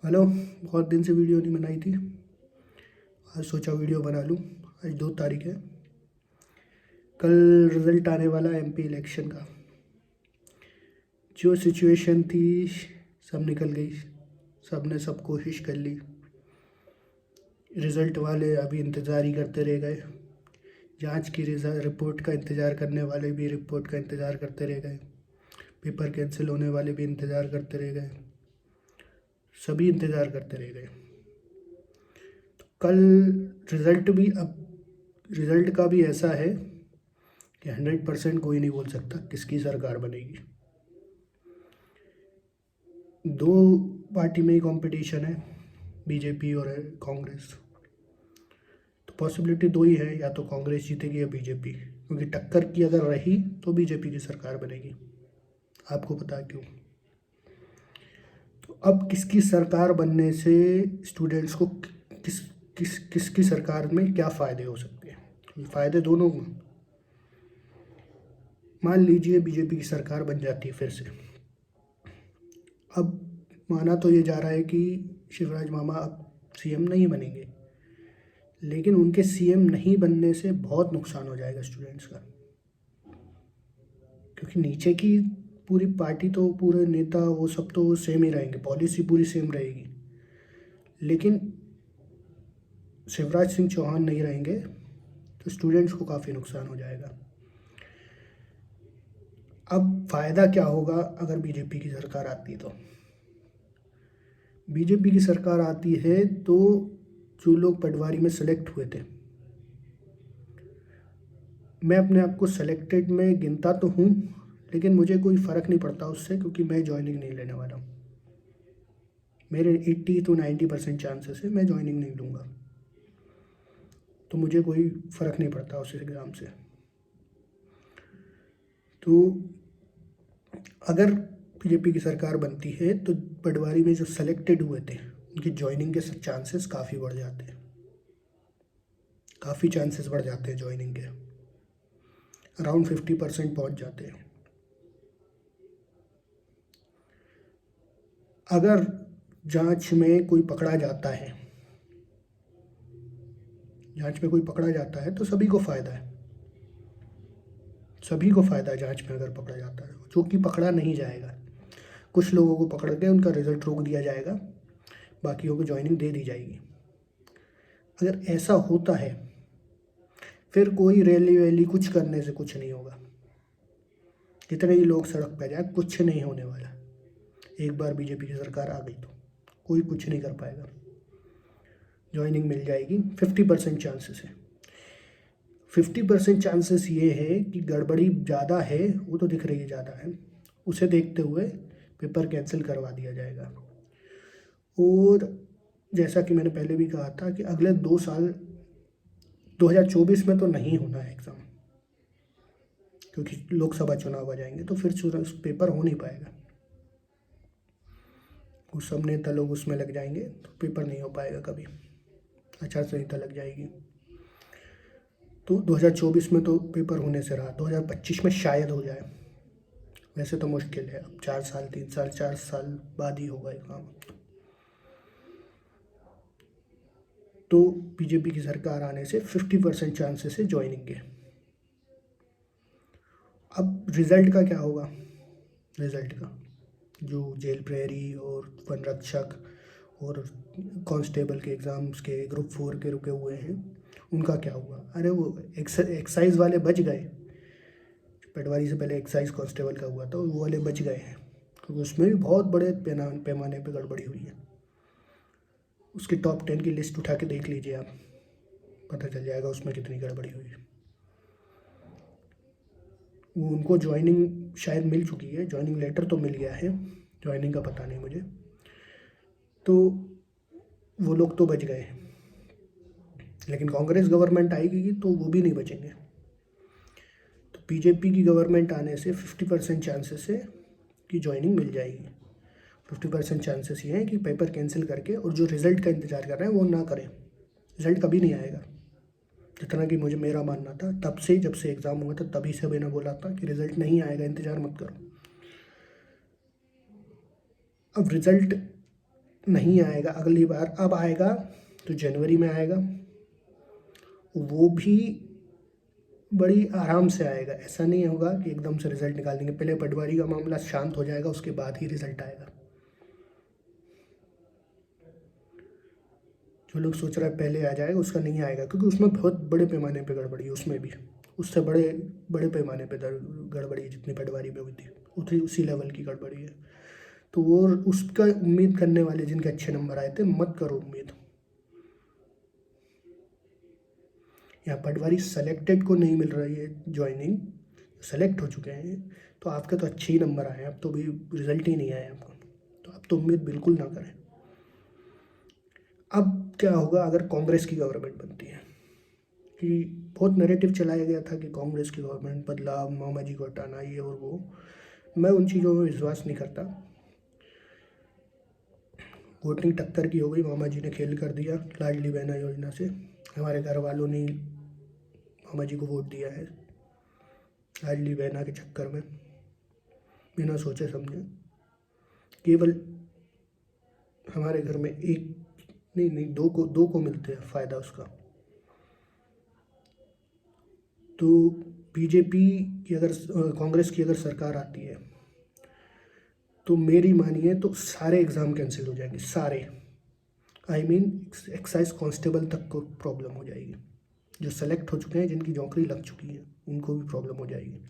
Hello. बहुत दिन से वीडियो नहीं बनाई थी। आज सोचा वीडियो बना लूँ। आज 2 तारीख है। कल रिज़ल्ट आने वाला है एमपी इलेक्शन का। जो सिचुएशन थी सब निकल गई। सब ने सब कोशिश कर ली। रिज़ल्ट वाले अभी इंतज़ार ही करते रह गए। जांच की रिपोर्ट का इंतज़ार करने वाले भी रिपोर्ट का इंतज़ार करते रह गए। पेपर कैंसिल होने वाले भी इंतज़ार करते रह गए। सभी इंतज़ार करते रह गए। कल रिज़ल्ट का भी ऐसा है कि 100% कोई नहीं बोल सकता किसकी सरकार बनेगी। दो पार्टी में ही कंपटीशन है, बीजेपी और कांग्रेस। तो पॉसिबिलिटी दो ही है, या तो कांग्रेस जीतेगी या बीजेपी, क्योंकि टक्कर की अगर रही तो बीजेपी की सरकार बनेगी। आपको पता है क्यों? तो अब किसकी सरकार बनने से स्टूडेंट्स को किस किसकी सरकार में क्या फ़ायदे हो सकते हैं? फ़ायदे दोनों में। मान लीजिए बीजेपी की सरकार बन जाती है फिर से। अब माना तो ये जा रहा है कि शिवराज मामा अब सीएम नहीं बनेंगे, लेकिन उनके सीएम नहीं बनने से बहुत नुकसान हो जाएगा स्टूडेंट्स का। क्योंकि नीचे की पूरी पार्टी तो पूरे नेता वो सब तो सेम ही रहेंगे, पॉलिसी पूरी सेम रहेगी, लेकिन शिवराज सिंह चौहान नहीं रहेंगे तो स्टूडेंट्स को काफ़ी नुकसान हो जाएगा। अब फ़ायदा क्या होगा अगर बीजेपी की सरकार आती है? तो बीजेपी की सरकार आती है तो जो लोग पटवारी में सेलेक्ट हुए थे, मैं अपने आप को सेलेक्टेड में गिनता तो हूँ, लेकिन मुझे कोई फ़र्क नहीं पड़ता उससे, क्योंकि मैं जॉइनिंग नहीं लेने वाला हूँ। मेरे 80 to 90% चांसेस है मैं जॉइनिंग नहीं लूँगा, तो मुझे कोई फ़र्क नहीं पड़ता उस एग्ज़ाम से। तो अगर बीजेपी की सरकार बनती है तो पटवारी में जो सेलेक्टेड हुए थे उनकी जॉइनिंग के चांसेस काफ़ी बढ़ जाते हैं। काफ़ी चांसेस बढ़ जाते हैं जॉइनिंग के, अराउंड 50% पहुँच जाते हैं। अगर जांच में कोई पकड़ा जाता है, तो सभी को फ़ायदा है। सभी को फ़ायदा है जांच में अगर पकड़ा जाता है। जो कि पकड़ा नहीं जाएगा, कुछ लोगों को पकड़ के उनका रिज़ल्ट रोक दिया जाएगा, बाकियों को जॉइनिंग दे दी जाएगी। अगर ऐसा होता है फिर कोई रैली वैली कुछ करने से कुछ नहीं होगा। कितने ही लोग सड़क पर जाए, कुछ नहीं होने वाला। एक बार बीजेपी की सरकार आ गई तो कोई कुछ नहीं कर पाएगा। जॉइनिंग मिल जाएगी, 50% चांसेस है। 50% चांसेस ये है कि गड़बड़ी ज़्यादा है, वो तो दिख रही है ज़्यादा है, उसे देखते हुए पेपर कैंसिल करवा दिया जाएगा। और जैसा कि मैंने पहले भी कहा था कि अगले 2 साल 2024 में तो नहीं होना है एग्ज़ाम, क्योंकि लोकसभा चुनाव आ जाएंगे, तो फिर पेपर हो नहीं पाएगा। उस सब नेता लोग उसमें लग जाएंगे तो पेपर नहीं हो पाएगा कभी, आचार संहिता लग जाएगी। तो 2024 में तो पेपर होने से रहा, 2025 में शायद हो जाए। वैसे तो मुश्किल है, अब 4 साल 3 साल 4 साल बाद ही होगा ये काम। तो बीजेपी की सरकार आने से 50% चांसेस है ज्वाइनिंग के। अब रिज़ल्ट का क्या होगा? रिज़ल्ट का जो जेल प्रहरी और वन रक्षक और कांस्टेबल के एग्ज़ाम्स के ग्रुप 4 के रुके हुए हैं, उनका क्या हुआ? अरे वो एक्साइज वाले बच गए। पटवारी से पहले एक्साइज कांस्टेबल का हुआ था, वो वाले बच गए हैं, क्योंकि उसमें भी बहुत बड़े पैमाने पे गड़बड़ी हुई है। उसकी टॉप 10 की लिस्ट उठा के देख लीजिए आप, पता चल जाएगा उसमें कितनी गड़बड़ी हुई है। वो उनको ज्वाइनिंग शायद मिल चुकी है, ज्वाइनिंग लेटर तो मिल गया है, ज्वाइनिंग का पता नहीं मुझे। तो वो लोग तो बच गए, लेकिन कांग्रेस गवर्नमेंट आएगी तो वो भी नहीं बचेंगे। तो बीजेपी की गवर्नमेंट आने से 50% चांसेस है कि ज्वाइनिंग मिल जाएगी। 50% चांसेस ये हैं कि पेपर कैंसिल करके, और जो रिज़ल्ट का इंतज़ार कर रहे हैं वो ना करें। रिज़ल्ट कभी नहीं आएगा, जितना कि मुझे मेरा मानना था तब से, जब से एग्ज़ाम हुआ था तभी से मैंने बोला था कि रिज़ल्ट नहीं आएगा, इंतज़ार मत करो। अब रिज़ल्ट नहीं आएगा अगली बार, अब आएगा तो जनवरी में आएगा, वो भी बड़ी आराम से आएगा। ऐसा नहीं होगा कि एकदम से रिज़ल्ट निकाल देंगे, पहले पटवारी का मामला शांत हो जाएगा, उसके बाद ही रिज़ल्ट आएगा। जो लोग सोच रहे हैं पहले आ जाएगा, उसका नहीं आएगा, क्योंकि उसमें बहुत बड़े पैमाने पे गड़बड़ी है, उसमें भी उससे बड़े बड़े पैमाने पे गड़बड़ी है, जितनी पटवारी में हुई थी उसी लेवल की गड़बड़ी है। तो वो उसका उम्मीद करने वाले जिनके अच्छे नंबर आए थे, मत करो उम्मीद। यहाँ पटवारी सेलेक्टेड को नहीं मिल रही है ज्वाइनिंग, सेलेक्ट हो चुके हैं, तो आपके तो अच्छे ही नंबर आए हैं, अब तो भी रिजल्ट ही नहीं आया आपका, तो अब तो उम्मीद बिल्कुल ना करें। अब क्या होगा अगर कांग्रेस की गवर्नमेंट बनती है, कि बहुत नैरेटिव चलाया गया था कि कांग्रेस की गवर्नमेंट, बदलाव, मामा जी को हटाना, ये और वो। मैं उन चीज़ों में विश्वास नहीं करता। वोटिंग टक्कर की हो गई, मामा जी ने खेल कर दिया लाडली बहना योजना से, हमारे घर वालों ने मामा जी को वोट दिया है लाडली बहना के चक्कर में, बिना सोचे समझे। केवल हमारे घर में एक नहीं दो को मिलते हैं फ़ायदा उसका। तो बीजेपी की अगर कांग्रेस की अगर सरकार आती है, तो मेरी मानिए तो सारे एग्ज़ाम कैंसिल हो जाएंगे, सारे। आई मीन एक्साइज कांस्टेबल तक को प्रॉब्लम हो जाएगी, जो सेलेक्ट हो चुके हैं, जिनकी नौकरी लग चुकी है, उनको भी प्रॉब्लम हो जाएगी।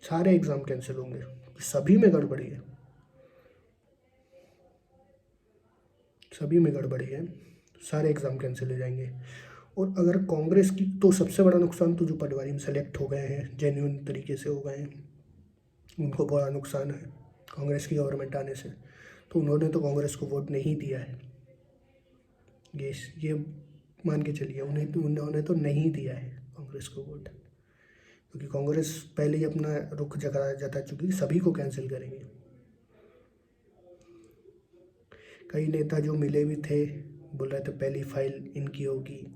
सारे एग्ज़ाम कैंसिल होंगे, सभी में गड़बड़ी है, सभी में गड़बड़ी है, सारे एग्ज़ाम कैंसिल हो जाएंगे। और अगर कांग्रेस की, तो सबसे बड़ा नुकसान तो जो पटवारी में सेलेक्ट हो गए हैं, जेन्युइन तरीके से हो गए हैं, उनको बड़ा नुकसान है कांग्रेस की गवर्नमेंट आने से। तो उन्होंने तो कांग्रेस को वोट नहीं दिया है, ये मान के चलिए, उन्होंने तो नहीं दिया है कांग्रेस को वोट, क्योंकि कांग्रेस पहले ही अपना रुख जता चुकी, सभी को कैंसिल करेंगे। कई नेता जो मिले भी थे बोल रहे थे पहली फाइल इनकी होगी,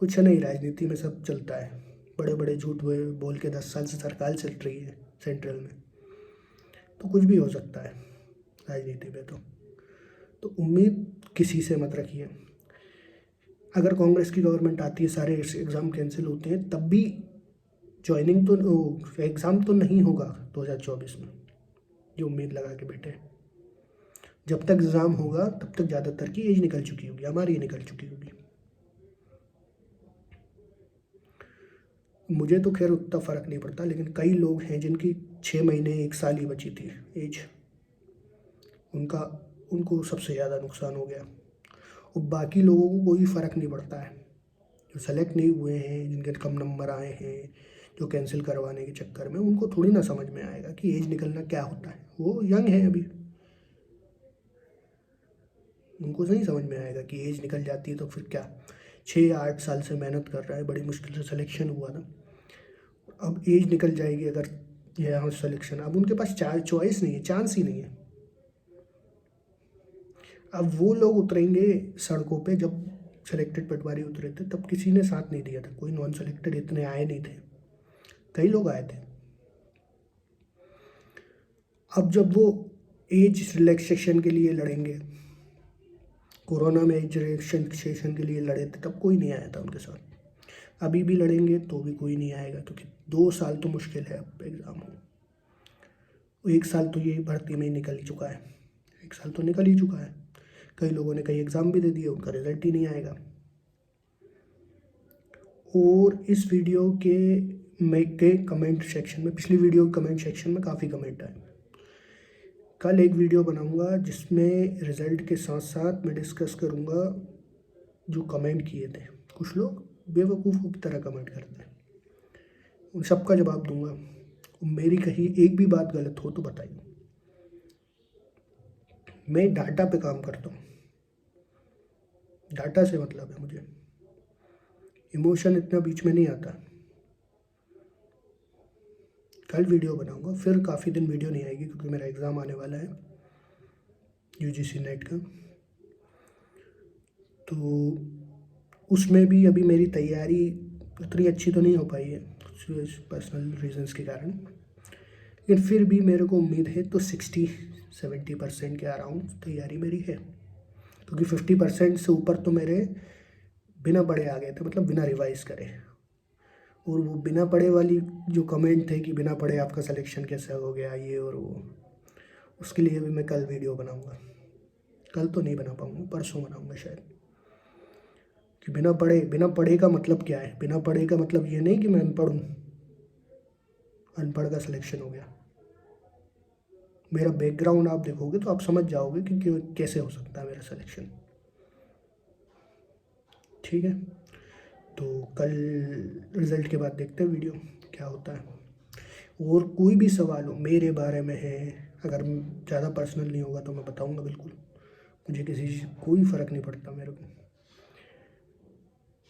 कुछ नहीं, राजनीति में सब चलता है, बड़े बड़े झूठ बोल के 10 साल से सरकार चल रही है सेंट्रल में, तो कुछ भी हो सकता है राजनीति में। तो उम्मीद किसी से मत रखिए। अगर कांग्रेस की गवर्नमेंट आती है, सारे एग्ज़ाम कैंसिल होते हैं, तब भी ज्वाइनिंग तो एग्ज़ाम तो नहीं होगा 2024 में, जो उम्मीद लगा के बैठे। जब तक एग्ज़ाम होगा तब तक ज़्यादातर की एज निकल चुकी होगी, हमारी निकल चुकी होगी। मुझे तो खैर उतना फ़र्क नहीं पड़ता, लेकिन कई लोग हैं जिनकी 6 महीने 1 साल ही बची थी एज, उनको सबसे ज़्यादा नुकसान हो गया। और बाकी लोगों को कोई फ़र्क नहीं पड़ता है, जो सेलेक्ट नहीं हुए हैं, जिनके कम नंबर आए हैं, जो कैंसिल करवाने के चक्कर में, उनको थोड़ी ना समझ में आएगा कि एज निकलना क्या होता है। वो यंग है अभी, उनको नहीं समझ में आएगा कि एज निकल जाती है तो फिर क्या। 6-8 साल से मेहनत कर रहा है, बड़ी मुश्किल से सिलेक्शन हुआ था, अब एज निकल जाएगी अगर यहाँ सिलेक्शन, अब उनके पास चॉइस नहीं है, चांस ही नहीं है। अब वो लोग उतरेंगे सड़कों पे, जब सेलेक्टेड पटवारी उतरे थे तब किसी ने साथ नहीं दिया था, कोई नॉन सेलेक्टेड इतने आए नहीं थे, कई लोग आए थे। अब जब वो एज रिलैक्सेशन के लिए लड़ेंगे, कोरोना में एज रिलैक्सेशन के लिए लड़े थे, तब कोई नहीं आया था उनके साथ। अभी भी लड़ेंगे तो भी कोई नहीं आएगा, क्योंकि 2 साल तो मुश्किल है अब एग्ज़ाम हो। 1 साल तो ये भर्ती में ही निकल ही चुका है, 1 साल तो निकल ही चुका है। कई लोगों ने कई एग्ज़ाम भी दे दिए, उनका रिजल्ट ही नहीं आएगा। और इस वीडियो के कमेंट सेक्शन में, पिछली वीडियो के कमेंट सेक्शन में काफ़ी कमेंट आए। कल एक वीडियो बनाऊंगा जिसमें रिज़ल्ट के साथ साथ मैं डिस्कस करूंगा जो कमेंट किए थे। कुछ लोग बेवकूफ़ों की तरह कमेंट करते हैं, उन सब का जवाब दूंगा। मेरी कहीं एक भी बात गलत हो तो बताइए। मैं डाटा पे काम करता हूँ, डाटा से मतलब है मुझे, इमोशन इतना बीच में नहीं आता। कल वीडियो बनाऊंगा, फिर काफ़ी दिन वीडियो नहीं आएगी, क्योंकि मेरा एग्ज़ाम आने वाला है यूजीसी नेट का। तो उसमें भी अभी मेरी तैयारी उतनी अच्छी तो नहीं हो पाई है पर्सनल रीजंस के कारण, लेकिन फिर भी मेरे को उम्मीद है तो 60 70% के अराउंड तैयारी मेरी है, क्योंकि 50% से ऊपर तो मेरे बिना पढ़े आ गए थे, मतलब बिना रिवाइज करे। और वो बिना पढ़े वाली जो कमेंट थे कि बिना पढ़े आपका सिलेक्शन कैसे हो गया ये और वो, उसके लिए भी मैं कल वीडियो बनाऊंगा। कल तो नहीं बना पाऊंगा, परसों बनाऊंगा शायद। कि बिना पढ़े का मतलब क्या है? बिना पढ़े का मतलब ये नहीं कि मैं अनपढ़ हूँ, अनपढ़ का सिलेक्शन हो गया। मेरा बैकग्राउंड आप देखोगे तो आप समझ जाओगे कि कैसे हो सकता है मेरा सिलेक्शन। ठीक है, तो कल रिज़ल्ट के बाद देखते हैं वीडियो क्या होता है। और कोई भी सवाल हो मेरे बारे में है, अगर ज़्यादा पर्सनल नहीं होगा तो मैं बताऊंगा बिल्कुल। मुझे किसी से कोई फ़र्क नहीं पड़ता मेरे को।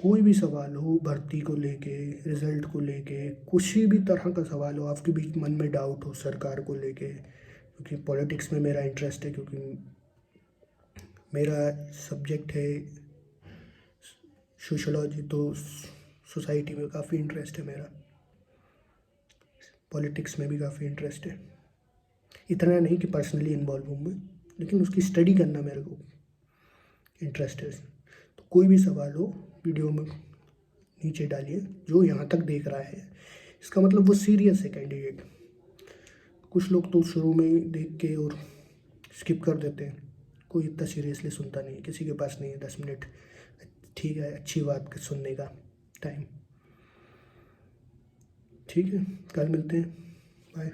कोई भी सवाल हो भर्ती को लेके, रिज़ल्ट को लेके, कुछ भी तरह का सवाल हो, आपके बीच मन में डाउट हो सरकार को लेके, क्योंकि पॉलिटिक्स में मेरा इंटरेस्ट है, क्योंकि मेरा सब्जेक्ट है सोशोलॉजी, तो सोसाइटी में काफ़ी इंटरेस्ट है मेरा। पॉलिटिक्स में भी काफ़ी इंटरेस्ट है, इतना नहीं कि पर्सनली इन्वॉल्व हूँ मैं, लेकिन उसकी स्टडी करना मेरे को इंटरेस्ट है। तो कोई भी सवाल हो वीडियो में नीचे डालिए। जो यहाँ तक देख रहा है इसका मतलब वो सीरियस है कैंडिडेट। कुछ लोग तो शुरू में ही देख के और स्किप कर देते हैं, कोई इतना सीरियसली सुनता नहीं है, किसी के पास नहीं है 10 मिनट, ठीक है, अच्छी बात सुनने का टाइम। ठीक है, कल मिलते हैं, बाय।